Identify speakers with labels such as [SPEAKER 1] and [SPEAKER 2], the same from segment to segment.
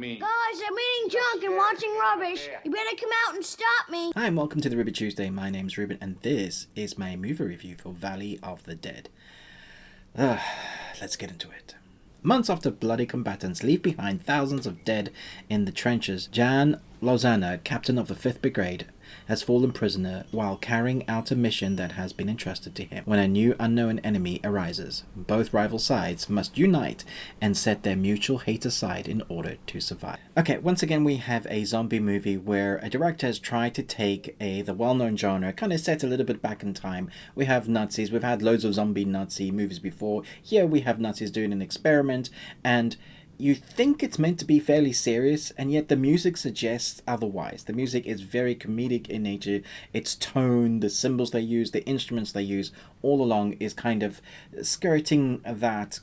[SPEAKER 1] me.
[SPEAKER 2] Guys, I'm eating junk and watching rubbish. You better come out and stop me.
[SPEAKER 3] Hi and welcome to the Ruby Tuesday. My name's Ruben and this is my movie review for Valley of the Dead. Let's get into it. Months after bloody combatants leave behind thousands of dead in the trenches, Jan Lozano, captain of the 5th Brigade, has fallen prisoner while carrying out a mission that has been entrusted to him. When a new unknown enemy arises, both rival sides must unite and set their mutual hate aside in order to survive. Okay, once again we have a zombie movie where a director has tried to take the well-known genre, kind of set a little bit back in time. We have Nazis, we've had loads of zombie Nazi movies before. Here we have Nazis doing an experiment, and you think it's meant to be fairly serious, and yet the music suggests otherwise. The music is very comedic in nature. Its tone, the symbols they use, the instruments they use, all along is kind of skirting that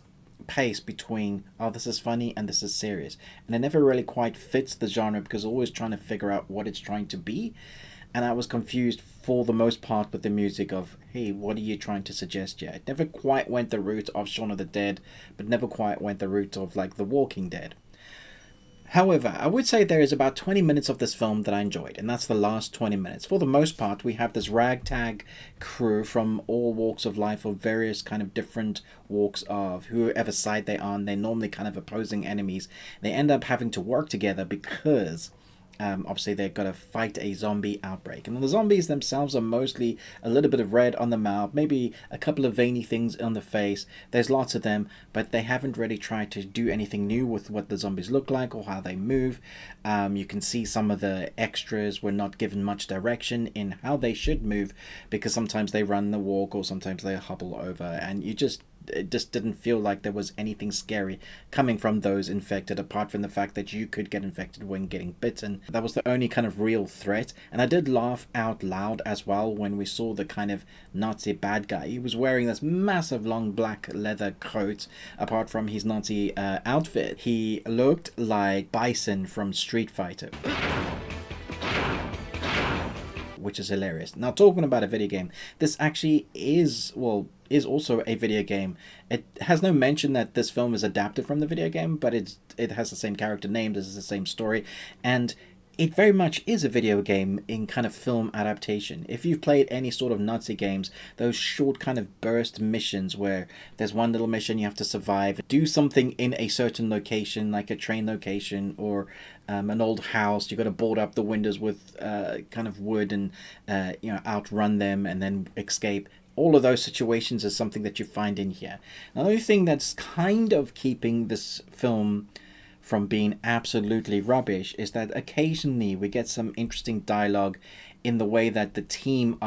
[SPEAKER 3] pace between, oh, this is funny and this is serious. And it never really quite fits the genre because it's always trying to figure out what it's trying to be. And I was confused for the most part with the music of, hey, what are you trying to suggest here? It never quite went the route of Shaun of the Dead, but never quite went the route of like The Walking Dead. However, I would say there is about 20 minutes of this film that I enjoyed, and that's the last 20 minutes. For the most part, we have this ragtag crew from all walks of life, of various kind of different walks of whoever side they are, and they're normally kind of opposing enemies. They end up having to work together because obviously they've got to fight a zombie outbreak, and the zombies themselves are mostly a little bit of red on the mouth, maybe a couple of veiny things on the face. There's lots of them, but they haven't really tried to do anything new with what the zombies look like or how they move. You can see some of the extras were not given much direction in how they should move, because sometimes they run the walk or sometimes they hobble over, and it just didn't feel like there was anything scary coming from those infected, apart from the fact that you could get infected when getting bitten. That was the only kind of real threat. And I did laugh out loud as well when we saw the kind of Nazi bad guy. He was wearing this massive long black leather coat. Apart from his Nazi outfit, he looked like Bison from Street Fighter, which is hilarious. Now, talking about a video game, this actually is also a video game. It has no mention that this film is adapted from the video game, but it has the same character name, this is the same story, and it very much is a video game in kind of film adaptation. If you've played any sort of Nazi games, those short kind of burst missions where there's one little mission you have to survive, do something in a certain location, like a train location or an old house, you got to board up the windows with kind of wood and outrun them and then escape. All of those situations is something that you find in here. Now, the only thing that's kind of keeping this film from being absolutely rubbish is that occasionally we get some interesting dialogue in the way that the team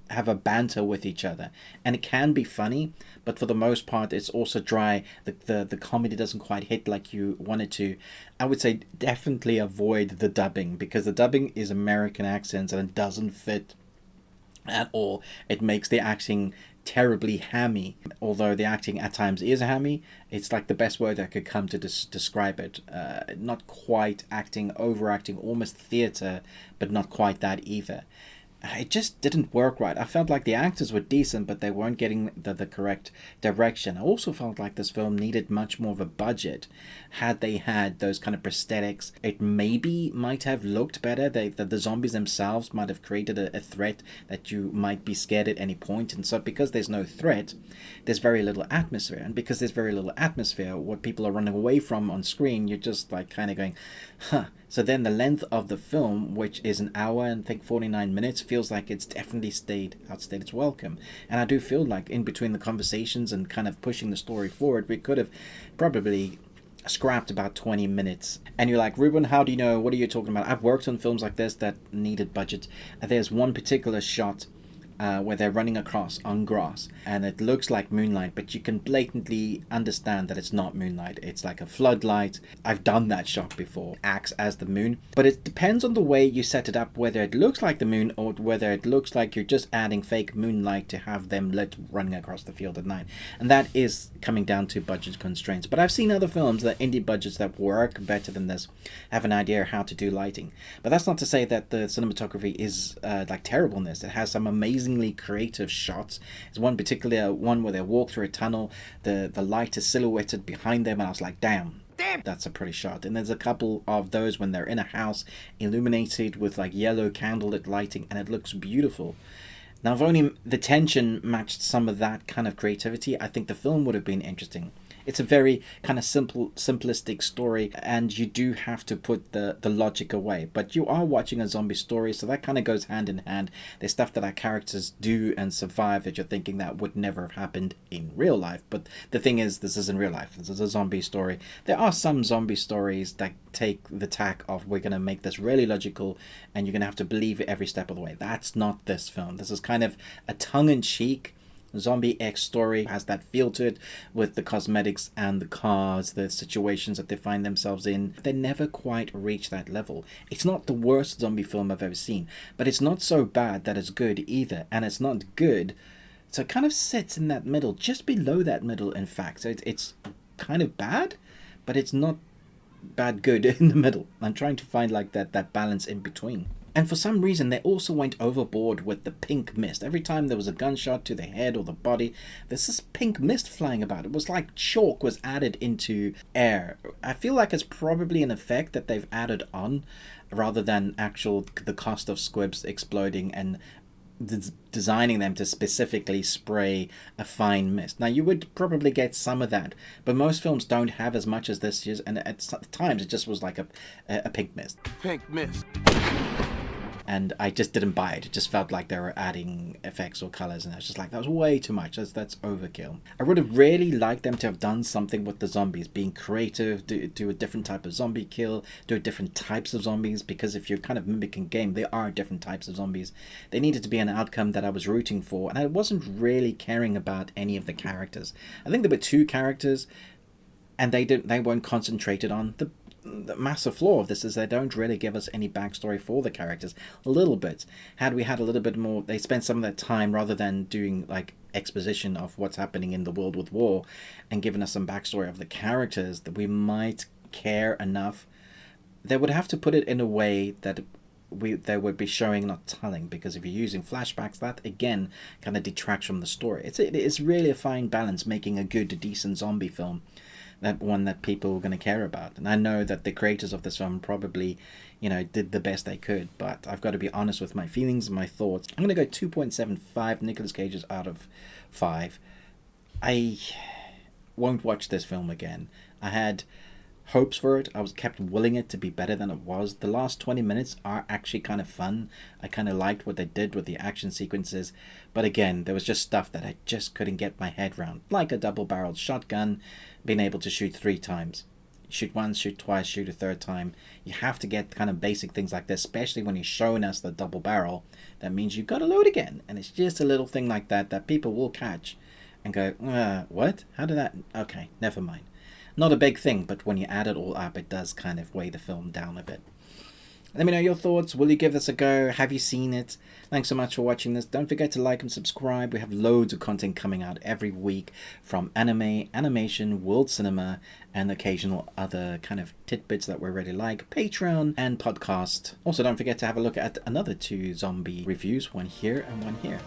[SPEAKER 3] have a banter with each other, and it can be funny, but for the most part it's also dry. The comedy doesn't quite hit like you want it to. I would say definitely avoid the dubbing, because the dubbing is American accents and it doesn't fit at all. It makes the acting terribly hammy. Although the acting at times is hammy, it's like the best word I could come to describe it. Not quite acting, overacting, almost theatre, but not quite that either. It just didn't work right. I felt like the actors were decent, but they weren't getting the correct direction. I also felt like this film needed much more of a budget. Had they had those kind of prosthetics, it maybe might have looked better. The zombies themselves might have created a threat that you might be scared at any point. And so because there's no threat, there's very little atmosphere. And because there's very little atmosphere, what people are running away from on screen, you're just like kind of going, huh. So then the length of the film, which is an hour and I think 49 minutes, feels like it's definitely outstayed its welcome. And I do feel like in between the conversations and kind of pushing the story forward, we could have probably scrapped about 20 minutes. And you're like, Ruben, how do you know? What are you talking about? I've worked on films like this that needed budget. There's one particular shot where they're running across on grass and it looks like moonlight, but you can blatantly understand that it's not moonlight. It's like a floodlight. I've done that shot before. Acts as the moon, but it depends on the way you set it up, whether it looks like the moon or whether it looks like you're just adding fake moonlight to have them lit running across the field at night. And that is coming down to budget constraints. But I've seen other films, that indie budgets that work better than this, have an idea how to do lighting. But that's not to say that the cinematography is like terrible in this. It has some amazingly creative shots. There's one particular one where they walk through a tunnel, the light is silhouetted behind them, and I was like, damn,
[SPEAKER 1] damn.
[SPEAKER 3] That's a pretty shot. And there's a couple of those when they're in a house illuminated with like yellow candlelit lighting, and it looks beautiful. Now, if only the tension matched some of that kind of creativity, I think the film would have been interesting. It's a very kind of simplistic story, and you do have to put the logic away. But you are watching a zombie story, so that kind of goes hand in hand. There's stuff that our characters do and survive that you're thinking that would never have happened in real life. But the thing is, this isn't real life. This is a zombie story. There are some zombie stories that take the tack of, we're going to make this really logical, and you're going to have to believe it every step of the way. That's not this film. This is kind of a tongue-in-cheek Zombie X story, has that feel to it with the cosmetics and the cars, the situations that they find themselves in. They never quite reach that level. It's not the worst zombie film I've ever seen, but it's not so bad that it's good either, and it's not good, so it kind of sits in that middle, just below that middle in fact. So it's kind of bad, but it's not bad good in the middle. I'm trying to find like that balance in between. And for some reason, they also went overboard with the pink mist. Every time there was a gunshot to the head or the body, there's this pink mist flying about. It was like chalk was added into air. I feel like it's probably an effect that they've added on, rather than the cost of squibs exploding and designing them to specifically spray a fine mist. Now, you would probably get some of that, but most films don't have as much as this year's, and at times it just was like a pink mist.
[SPEAKER 1] Pink mist.
[SPEAKER 3] And I just didn't buy it. It just felt like they were adding effects or colors, and I was just like, that was way too much. That's overkill. I would have really liked them to have done something with the zombies, being creative, do a different type of zombie kill, do different types of zombies, because if you're kind of mimicking game, there are different types of zombies. There needed to be an outcome that I was rooting for, and I wasn't really caring about any of the characters. I think there were 2 characters, and they weren't concentrated on. The massive flaw of this is they don't really give us any backstory for the characters. A little bit. Had we had a little bit more, they spent some of their time, rather than doing like exposition of what's happening in the world with war, and giving us some backstory of the characters, that we might care enough. They would have to put it in a way that they would be showing, not telling, because if you're using flashbacks, that again kind of detracts from the story. It's really a fine balance, making a good, decent zombie film, that one that people are going to care about. And I know that the creators of this film probably, did the best they could, but I've got to be honest with my feelings and my thoughts. I'm going to go 2.75 Nicolas Cages out of 5. I won't watch this film again. I had hopes for it. I was kept willing it to be better than it was. The last 20 minutes are actually kind of fun. I kind of liked what they did with the action sequences, but again, there was just stuff that I just couldn't get my head around, like a double-barreled shotgun, being able to shoot 3 times. Shoot once, shoot twice, shoot a third time. You have to get kind of basic things like this, especially when he's showing us the double barrel. That means you've got to load again, and it's just a little thing like that people will catch and go, what? How did that? Okay, never mind. Not a big thing, but when you add it all up, it does kind of weigh the film down a bit. Let me know your thoughts. Will you give this a go? Have you seen it? Thanks so much for watching this. Don't forget to like and subscribe. We have loads of content coming out every week from anime, animation, world cinema, and occasional other kind of tidbits that we really like. Patreon and podcast. Also, don't forget to have a look at another 2 zombie reviews, one here and one here.